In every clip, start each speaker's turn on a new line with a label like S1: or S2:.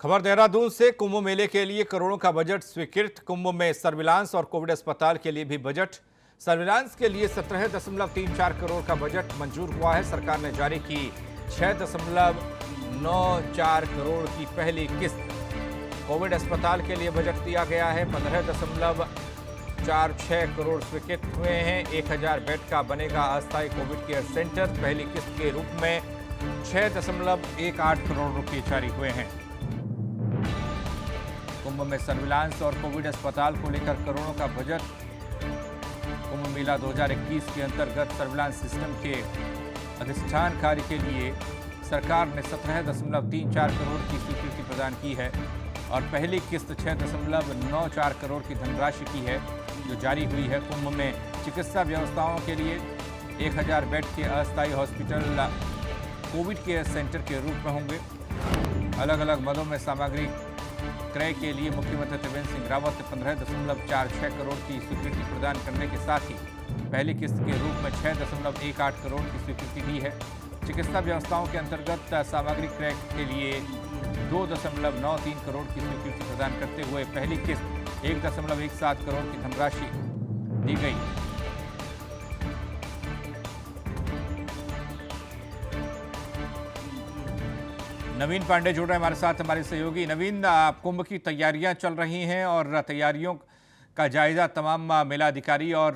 S1: खबर देहरादून से। कुंभ मेले के लिए करोड़ों का बजट स्वीकृत। कुंभ में सर्विलांस और कोविड अस्पताल के लिए भी बजट। सर्विलांस के लिए 17.34 करोड़ का बजट मंजूर हुआ है। सरकार ने जारी की 6.94 करोड़ की पहली किस्त। कोविड अस्पताल के लिए बजट दिया गया है। 15.46 करोड़ स्वीकृत हुए हैं। 1000 बेड का बनेगा अस्थायी कोविड केयर सेंटर। पहली किस्त के रूप में 6.18 करोड़ रुपए जारी हुए हैं। कुंभ में सर्विलांस और कोविड अस्पताल को लेकर करोड़ों का बजट। कुंभ मेला 2021 के अंतर्गत सर्विलांस सिस्टम के अधिष्ठान कार्य के लिए सरकार ने 17.34 करोड़ की स्वीकृति प्रदान की है और पहली किस्त 6.94 करोड़ की धनराशि की है जो जारी हुई है। कुंभ में चिकित्सा व्यवस्थाओं के लिए 1000 बेड के अस्थायी हॉस्पिटल कोविड केयर सेंटर के रूप में होंगे। अलग अलग मदों में सामग्री क्रय के लिए मुख्यमंत्री त्रिवेंद्र सिंह रावत ने 15.46 करोड़ की स्वीकृति प्रदान करने के साथ ही पहली किस्त के रूप में 6.18 करोड़ की स्वीकृति दी है। चिकित्सा व्यवस्थाओं के अंतर्गत सामग्री क्रय के लिए 2.93 करोड़ की स्वीकृति प्रदान करते हुए पहली किस्त 1.17 करोड़ की धनराशि दी गई। नवीन पांडे जुड़ रहे हैं हमारे साथ, हमारे सहयोगी। नवीन, कुंभ की तैयारियां चल रही हैं और तैयारियों का जायजा तमाम मेला अधिकारी और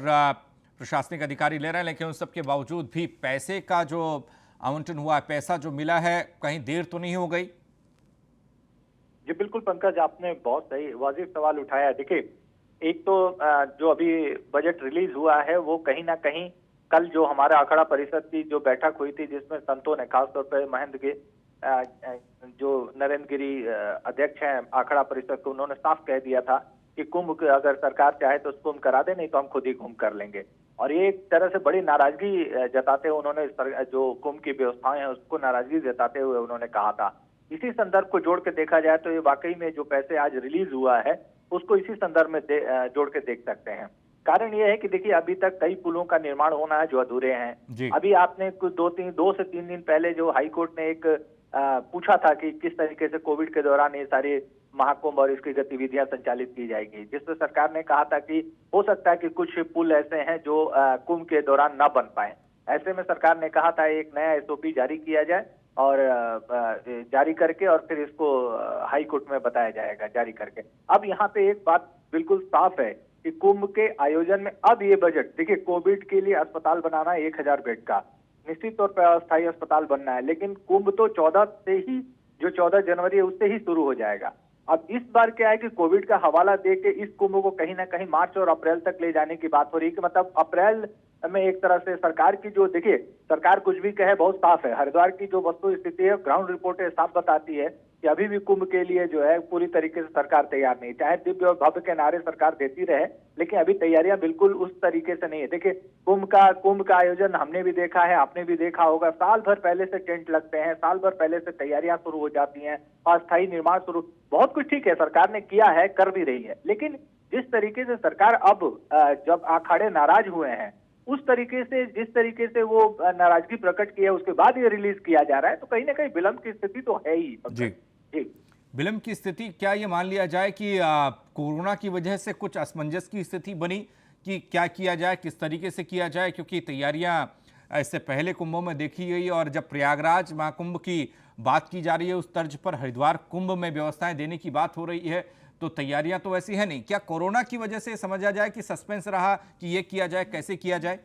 S1: प्रशासनिक अधिकारी ले रहे हैं, लेकिन उन सब के बावजूद भी पैसे का जो आवंटन हुआ है, पैसा जो मिला है, कहीं देर तो नहीं हो गई?
S2: जी बिल्कुल पंकज, आपने बहुत सही वाजिब सवाल उठाया है। देखिए, एक तो जो अभी बजट रिलीज हुआ है वो कहीं ना कहीं कल जो हमारा अखाड़ा परिषद की जो बैठक हुई थी जिसमें संतों ने खासतौर पर महेंद्र के जो नरेंद्र गिरी अध्यक्ष हैं अखाड़ा परिषद को, उन्होंने साफ कह दिया था कि कुंभ अगर सरकार चाहे तो कुंभ करा दे, नहीं तो हम खुद ही कुंभ कर लेंगे। और ये एक तरह से बड़ी नाराजगी जताते हुए उन्होंने जो कुंभ की व्यवस्थाएं हैं उसको नाराजगी जताते हुए उन्होंने कहा था। इसी संदर्भ को जोड़ के देखा जाए तो ये वाकई में जो पैसे आज रिलीज हुआ है उसको इसी संदर्भ में जोड़ के देख सकते हैं। कारण ये है कि देखिए, अभी तक कई पुलों का निर्माण होना है जो अधूरे हैं। अभी आपने कुछ 2 से 3 दिन पहले जो हाई कोर्ट ने एक पूछा था कि किस तरीके से कोविड के दौरान ये सारे महाकुंभ और इसकी गतिविधियां संचालित की जाएगी, जिसमें सरकार ने कहा था कि हो सकता है कि कुछ पुल ऐसे हैं जो कुंभ के दौरान न बन पाए। ऐसे में सरकार ने कहा था एक नया एसओपी जारी किया जाए और जारी करके और फिर इसको हाई कोर्ट में बताया जाएगा जारी करके। अब यहाँ पे एक बात बिल्कुल साफ है कि कुंभ के आयोजन में अब ये बजट, देखिए, कोविड के लिए अस्पताल बनाना है 1000 बेड का, निश्चित तौर पर अस्थायी अस्पताल बनना है, लेकिन कुंभ तो 14 से ही, जो 14 जनवरी है उससे ही शुरू हो जाएगा। अब इस बार क्या है कि कोविड का हवाला दे के इस कुंभ को कहीं ना कहीं मार्च और अप्रैल तक ले जाने की बात हो रही है कि मतलब अप्रैल में एक तरह से सरकार की जो, देखिए, सरकार कुछ भी कहे बहुत साफ है। हरिद्वार की जो वस्तु स्थिति है, ग्राउंड रिपोर्ट साफ बताती है कि अभी भी कुंभ के लिए जो है पूरी तरीके से सरकार तैयार नहीं। चाहे दिव्य और भव्य के नारे सरकार देती रहे, लेकिन अभी तैयारियां बिल्कुल उस तरीके से नहीं है। देखिए, कुंभ का आयोजन हमने भी देखा है, आपने भी देखा होगा, साल भर पहले से टेंट लगते हैं, साल भर पहले से तैयारियां शुरू हो जाती हैं, अस्थायी निर्माण शुरू, बहुत कुछ ठीक है, सरकार ने किया है, कर भी रही है। लेकिन जिस तरीके से सरकार अब जब अखाड़े नाराज हुए हैं उस तरीके से, जिस तरीके से वो नाराजगी प्रकट की है उसके बाद ये रिलीज किया जा रहा है, तो कहीं ना कहीं विलंब की स्थिति तो है ही।
S1: जी, विलंब की स्थिति, क्या ये मान लिया जाए कि कोरोना की वजह से कुछ असमंजस की स्थिति बनी कि क्या किया जाए, किस तरीके से किया जाए? क्योंकि तैयारियां इससे पहले कुंभों में देखी गई और जब प्रयागराज महाकुंभ की बात की जा रही है उस तर्ज पर हरिद्वार कुंभ में व्यवस्थाएं देने की बात हो रही है, तो तैयारियां तो वैसी है नहीं। क्या कोरोना की वजह से समझा जाए कि सस्पेंस रहा कि ये किया जाए, कैसे किया जाए?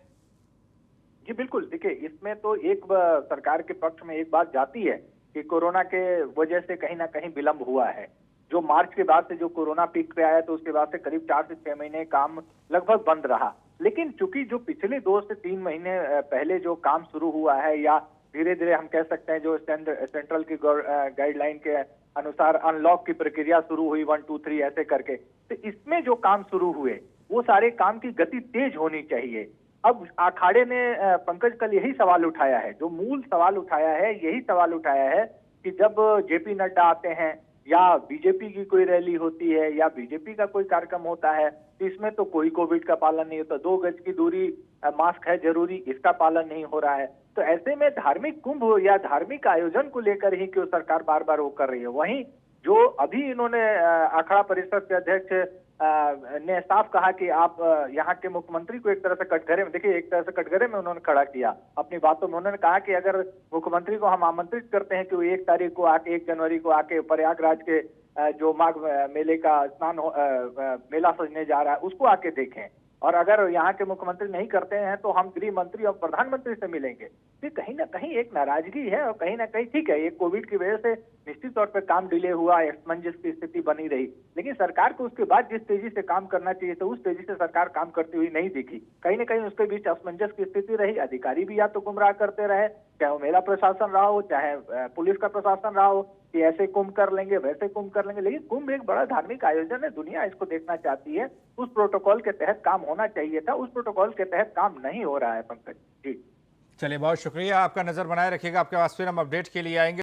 S2: जी बिल्कुल, देखिए, इसमें तो एक सरकार के पक्ष में एक बात जाती है कि कोरोना के वजह से कहीं ना कहीं विलंब हुआ है। जो मार्च के बाद से जो कोरोना पीक पे आया तो उसके बाद से करीब 4 से 6 महीने काम लगभग बंद रहा। लेकिन चूंकि जो पिछले 2 से 3 महीने पहले जो काम शुरू हुआ है, या धीरे धीरे हम कह सकते हैं जो सेंट्रल की गाइडलाइन के अनुसार अनलॉक की प्रक्रिया शुरू हुई 1 2 3 ऐसे करके, तो इसमें जो काम शुरू हुए वो सारे काम की गति तेज होनी चाहिए। अब अखाड़े ने पंकज कल यही सवाल उठाया है, जो मूल सवाल उठाया है, यही सवाल उठाया है कि जब जेपी नड्डा आते हैं या बीजेपी की कोई रैली होती है या बीजेपी का कोई कार्यक्रम होता है तो इसमें तो कोई कोविड का पालन नहीं होता, 2 गज की दूरी, मास्क है जरूरी, इसका पालन नहीं हो रहा है। तो ऐसे में धार्मिक कुंभ या धार्मिक आयोजन को लेकर ही क्यों सरकार बार बार वो कर रही है। वहीं जो अभी इन्होंने अखाड़ा परिषद के अध्यक्ष ने साफ कहा कि आप यहाँ के मुख्यमंत्री को एक तरह से कटघरे में, देखिए एक तरह से कटघरे में उन्होंने खड़ा किया अपनी बातों में। उन्होंने कहा कि अगर मुख्यमंत्री को हम आमंत्रित करते हैं कि वो 1 तारीख को आके, 1 जनवरी को आके प्रयागराज के जो माघ मेले का मेला सजने जा रहा है उसको आके देखें, और अगर यहाँ के मुख्यमंत्री नहीं करते हैं तो हम गृह मंत्री और प्रधानमंत्री से मिलेंगे। तो कहीं ना कहीं एक नाराजगी है, और कहीं ना कहीं ठीक है, ये कोविड की वजह से निश्चित तौर पर काम डिले हुआ, असमंजस की स्थिति बनी रही, लेकिन सरकार को उसके बाद जिस तेजी से काम करना चाहिए था उस तेजी से सरकार काम करती हुई नहीं दिखी। कहीं ना कहीं उसके बीच असमंजस की स्थिति रही, अधिकारी भी या तो गुमराह करते रहे, चाहे वो मेला प्रशासन रहा हो, चाहे पुलिस का प्रशासन रहा हो, कि ऐसे कुंभ कर लेंगे, वैसे कुंभ कर लेंगे। लेकिन कुंभ एक बड़ा धार्मिक आयोजन है, दुनिया इसको देखना चाहती है, उस प्रोटोकॉल के तहत काम होना चाहिए था, उस प्रोटोकॉल के तहत काम नहीं हो रहा है पंकज जी।
S1: चलिए, बहुत शुक्रिया, आपका नजर बनाए रखिएगा, आपके पास फिर हम अपडेट के लिए आएंगे।